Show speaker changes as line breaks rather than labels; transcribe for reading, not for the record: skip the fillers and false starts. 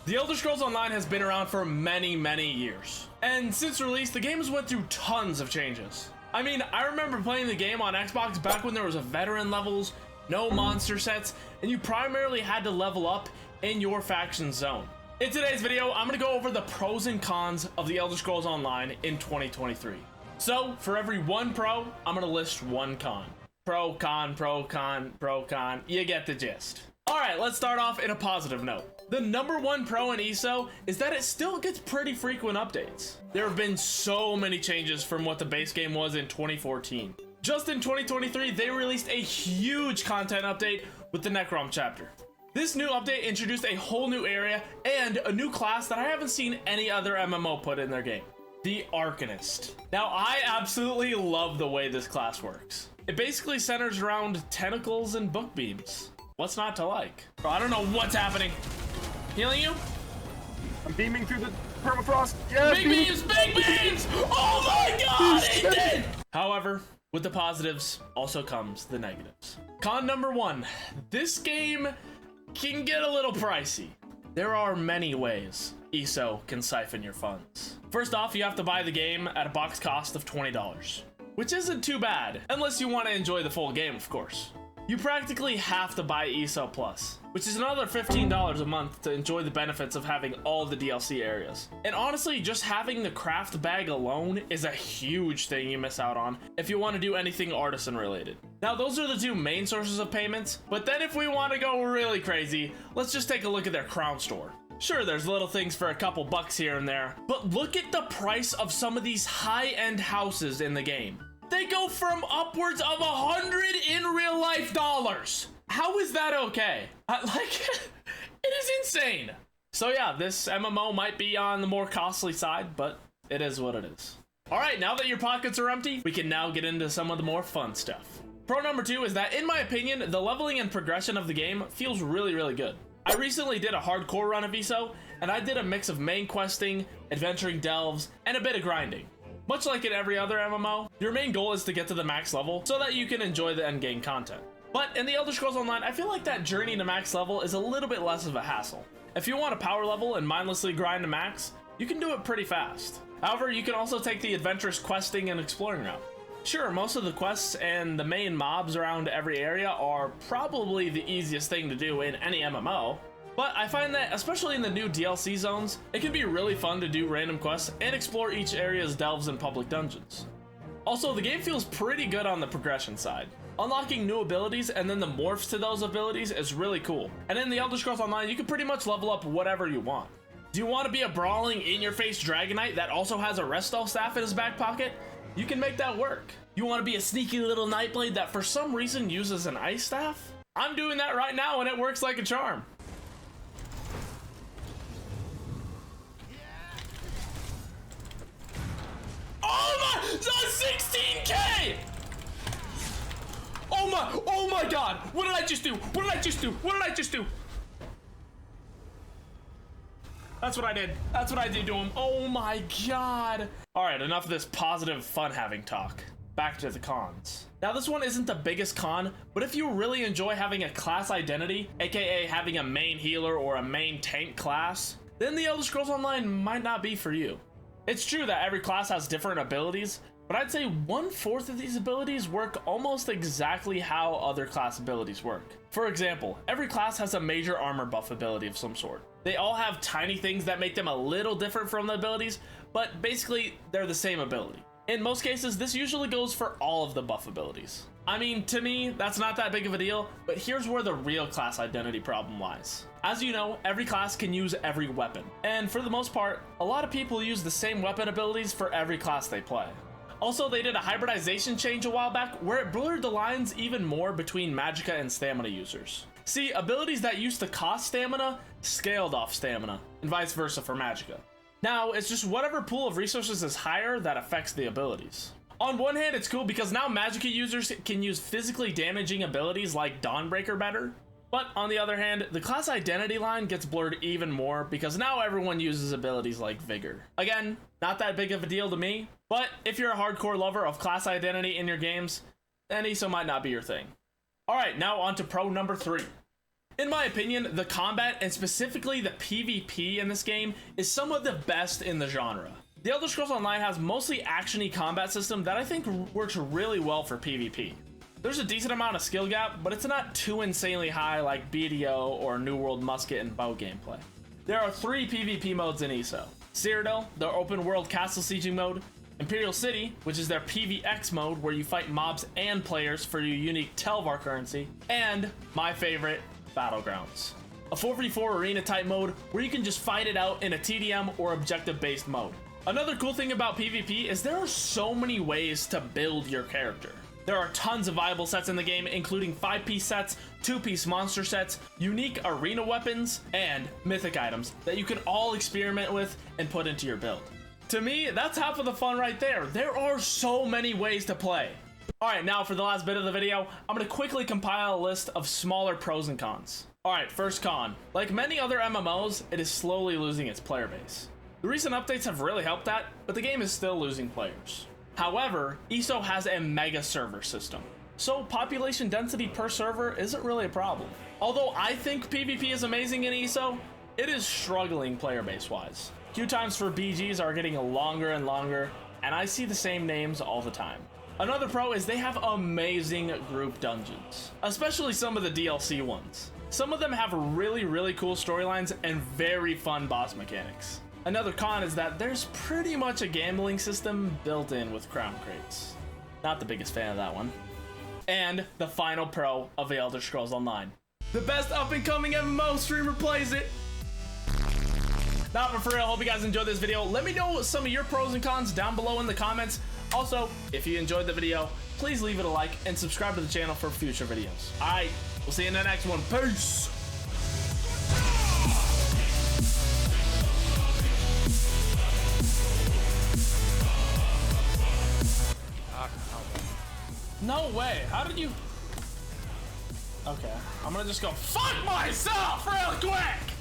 The Elder Scrolls Online has been around for many years. And since release, the game has went through tons of changes. I mean, I remember playing the game on Xbox back when there was a veteran levels, no monster sets, and you primarily had to level up in your faction zone. In today's video, I'm gonna go over the pros and cons of the Elder Scrolls Online in 2023. So, for every one pro, I'm gonna list one con. Pro, con, pro, con, pro, con, you get the gist. Alright, let's start off in a positive note. The number one pro in ESO is that it still gets pretty frequent updates. There have been so many changes from what the base game was in 2014. Just in 2023, they released a huge content update with the Necrom chapter. This new update introduced a whole new area and a new class that I haven't seen any other MMO put in their game. The Arcanist. Now, I absolutely love the way this class works. It basically centers around tentacles and book beams. What's not to like? Bro, I don't know what's happening. Healing you?
I'm beaming through the permafrost. Yeah,
big beams, big beams! Oh my god, he did! However, with the positives also comes the negatives. Con number one, this game can get a little pricey. There are many ways ESO can siphon your funds. First off, you have to buy the game at a box cost of $20, which isn't too bad, unless you want to enjoy the full game, of course. You practically have to buy ESO Plus, which is another $15 a month to enjoy the benefits of having all the DLC areas. And honestly, just having the craft bag alone is a huge thing you miss out on if you want to do anything artisan related. Now, those are the two main sources of payments, but then if we want to go really crazy, let's just take a look at their crown store. Sure, there's little things for a couple bucks here and there, but look at the price of some of these high-end houses in the game. They go from upwards of 100 in real life dollars. How is that okay? It is insane. So yeah, this MMO might be on the more costly side, but it is what it is. All right, now that your pockets are empty, we can now get into some of the more fun stuff. Pro number two is that, in my opinion, the leveling and progression of the game feels really good. I recently did a hardcore run of ESO, and I did a mix of main questing, adventuring delves, and a bit of grinding. Much like in every other MMO, your main goal is to get to the max level so that you can enjoy the endgame content. But in the Elder Scrolls Online, I feel like that journey to max level is a little bit less of a hassle. If you want to power level and mindlessly grind to max, you can do it pretty fast. However, you can also take the adventurous questing and exploring route. Sure, most of the quests and the main mobs around every area are probably the easiest thing to do in any MMO, but I find that, especially in the new DLC zones, it can be really fun to do random quests and explore each area's delves and public dungeons. Also, the game feels pretty good on the progression side. Unlocking new abilities and then the morphs to those abilities is really cool. And in the Elder Scrolls Online, you can pretty much level up whatever you want. Do you want to be a brawling, in-your-face Dragon Knight that also has a Restall staff in his back pocket? You can make that work. You want to be a sneaky little Nightblade that for some reason uses an ice staff? I'm doing that right now and it works like a charm. Oh my, that's 16K! Oh my god, what did I just do? What did I just do? What did I just do? That's what I did. That's what I did to him. Oh my god. All right, enough of this positive fun having talk. Back to the cons. Now, this one isn't the biggest con, but if you really enjoy having a class identity, aka having a main healer or a main tank class, then the Elder Scrolls Online might not be for you. It's true that every class has different abilities, but I'd say 1/4 of these abilities work almost exactly how other class abilities work. For example, every class has a major armor buff ability of some sort. They all have tiny things that make them a little different from the abilities, but basically they're the same ability. In most cases, this usually goes for all of the buff abilities. I mean, to me, that's not that big of a deal, but here's where the real class identity problem lies. As you know, every class can use every weapon, and for the most part, a lot of people use the same weapon abilities for every class they play. Also, they did a hybridization change a while back where it blurred the lines even more between Magicka and stamina users. See, abilities that used to cost stamina scaled off stamina, and vice versa for Magicka. Now, it's just whatever pool of resources is higher that affects the abilities. On one hand, it's cool because now Magicka users can use physically damaging abilities like Dawnbreaker better. But on the other hand, the class identity line gets blurred even more because now everyone uses abilities like Vigor. Again, not that big of a deal to me, but if you're a hardcore lover of class identity in your games, then ESO might not be your thing. Alright, now on to pro number 3. In my opinion, the combat and specifically the PvP in this game is some of the best in the genre. The Elder Scrolls Online has mostly action-y combat system that I think works really well for PvP. There's a decent amount of skill gap, but it's not too insanely high like BDO or New World Musket and Bow gameplay. There are 3 PvP modes in ESO. Cyrodiil, their open world castle sieging mode, Imperial City, which is their PvX mode where you fight mobs and players for your unique Telvar currency, and my favorite, Battlegrounds. A 4v4 arena type mode where you can just fight it out in a TDM or objective based mode. Another cool thing about PvP is there are so many ways to build your character. There are tons of viable sets in the game, including 5-piece sets, 2-piece monster sets, unique arena weapons, and mythic items that you can all experiment with and put into your build. To me, that's half of the fun right there. There are so many ways to play. Alright, now for the last bit of the video, I'm going to quickly compile a list of smaller pros and cons. Alright, first con. Like many other MMOs, it is slowly losing its player base. The recent updates have really helped that, but the game is still losing players. However, ESO has a mega server system, so population density per server isn't really a problem. Although I think PvP is amazing in ESO, it is struggling player base wise. Queue times for BGs are getting longer and longer, and I see the same names all the time. Another pro is they have amazing group dungeons, especially some of the DLC ones. Some of them have really cool storylines and very fun boss mechanics. Another con is that there's pretty much a gambling system built in with crown crates. Not the biggest fan of that one. And the final pro of the Elder Scrolls Online. The best up and coming MMO streamer plays it. Nah, but for real, hope you guys enjoyed this video. Let me know some of your pros and cons down below in the comments. Also, if you enjoyed the video, please leave it a like and subscribe to the channel for future videos. Alright, we'll see you in the next one. Peace! No way, how did you... Okay, I'm gonna just go fuck myself real quick!